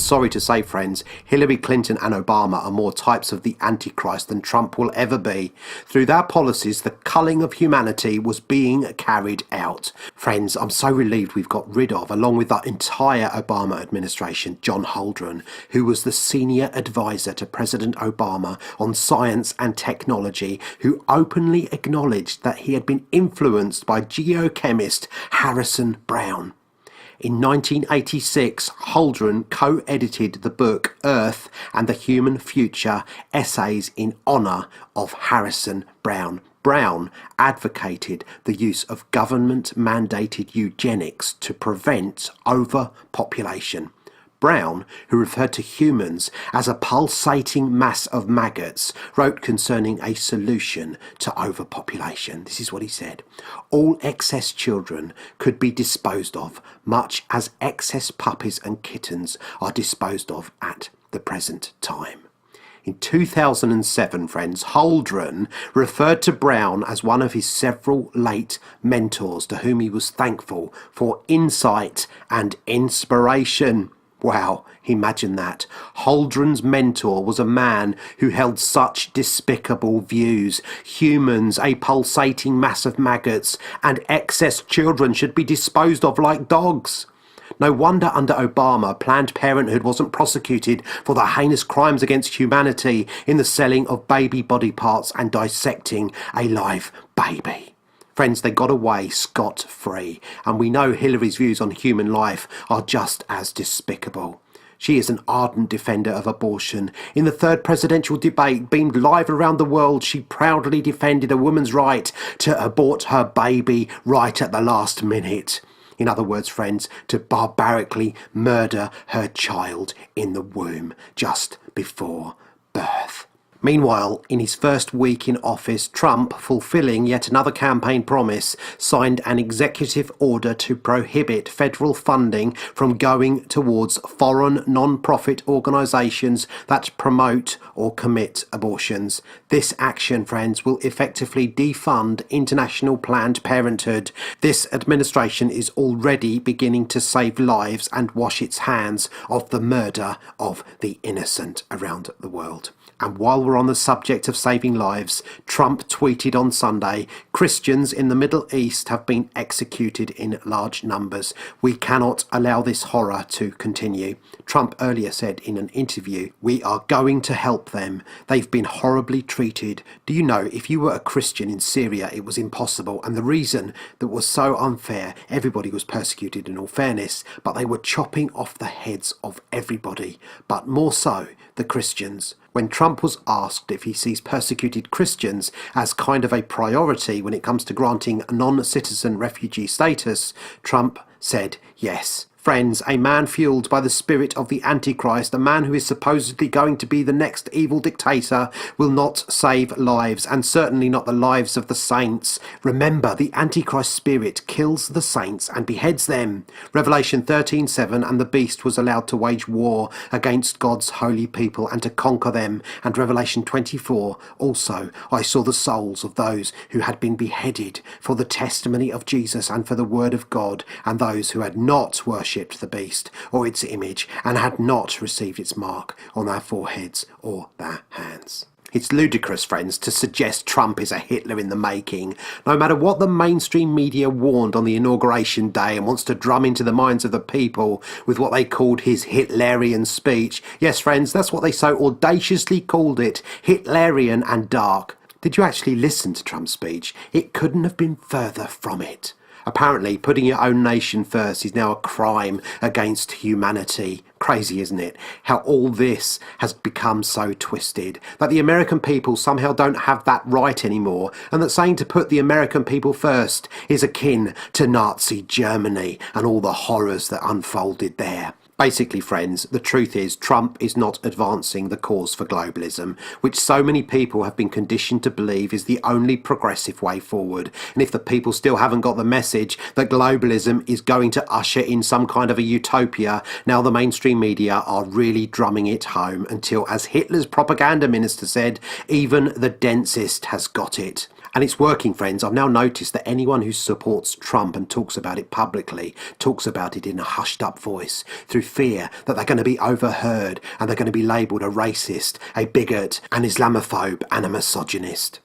sorry to say, friends, Hillary Clinton and Obama are more types of the Antichrist than Trump will ever be. Through their policies, the culling of humanity was being carried out. Friends, I'm so relieved we've got rid of, along with the entire Obama administration, John Holdren, who was the senior advisor to President Obama on science and technology, who openly acknowledged that he had been influenced by geochemist Harrison Brown. In 1986, Holdren co-edited the book Earth and the Human Future, Essays in Honour of Harrison Brown. Brown advocated the use of government-mandated eugenics to prevent overpopulation. Brown, who referred to humans as a pulsating mass of maggots, wrote concerning a solution to overpopulation. This is what he said: all excess children could be disposed of, much as excess puppies and kittens are disposed of at the present time. In 2007, friends, Holdren referred to Brown as one of his several late mentors, to whom he was thankful for insight and inspiration. Wow, imagine that. Holdren's mentor was a man who held such despicable views. Humans, a pulsating mass of maggots, and excess children should be disposed of like dogs. No wonder under Obama, Planned Parenthood wasn't prosecuted for the heinous crimes against humanity in the selling of baby body parts and dissecting a live baby. Friends, they got away scot-free, and we know Hillary's views on human life are just as despicable. She is an ardent defender of abortion. In the third presidential debate, beamed live around the world, she proudly defended a woman's right to abort her baby right at the last minute. In other words, friends, to barbarically murder her child in the womb just before birth. Meanwhile, in his first week in office, Trump, fulfilling yet another campaign promise, signed an executive order to prohibit federal funding from going towards foreign non-profit organisations that promote or commit abortions. This action, friends, will effectively defund international Planned Parenthood. This administration is already beginning to save lives and wash its hands of the murder of the innocent around the world. And while we're on the subject of saving lives, Trump tweeted on Sunday, "Christians in the Middle East have been executed in large numbers. We cannot allow this horror to continue." Trump earlier said in an interview, "We are going to help them. They've been horribly treated. Do you know, if you were a Christian in Syria, it was impossible. And the reason that was so unfair, everybody was persecuted in all fairness, but they were chopping off the heads of everybody, but more so the Christians." When Trump was asked if he sees persecuted Christians as kind of a priority when it comes to granting non-citizen refugee status, Trump said yes. Friends, a man fueled by the spirit of the Antichrist, a man who is supposedly going to be the next evil dictator, will not save lives, and certainly not the lives of the saints. Remember, the Antichrist spirit kills the saints and beheads them. Revelation 13:7, and the beast was allowed to wage war against God's holy people and to conquer them. And Revelation 24, also, I saw the souls of those who had been beheaded for the testimony of Jesus and for the word of God, and those who had not worshipped the beast or its image and had not received its mark on their foreheads or their hands. It's ludicrous, friends, to suggest Trump is a Hitler in the making. No matter what the mainstream media warned on the inauguration day and wants to drum into the minds of the people with what they called his Hitlerian speech. Yes, friends, that's what they so audaciously called it, Hitlerian and dark. Did you actually listen to Trump's speech? It couldn't have been further from it. Apparently, putting your own nation first is now a crime against humanity. Crazy, isn't it? How all this has become so twisted. That the American people somehow don't have that right anymore, and that saying to put the American people first is akin to Nazi Germany and all the horrors that unfolded there. Basically, friends, the truth is Trump is not advancing the cause for globalism, which so many people have been conditioned to believe is the only progressive way forward. And if the people still haven't got the message that globalism is going to usher in some kind of a utopia, now the mainstream media are really drumming it home until, as Hitler's propaganda minister said, even the densest has got it. And it's working, friends. I've now noticed that anyone who supports Trump and talks about it publicly talks about it in a hushed up voice through fear that they're going to be overheard and they're going to be labelled a racist, a bigot, an Islamophobe and a misogynist.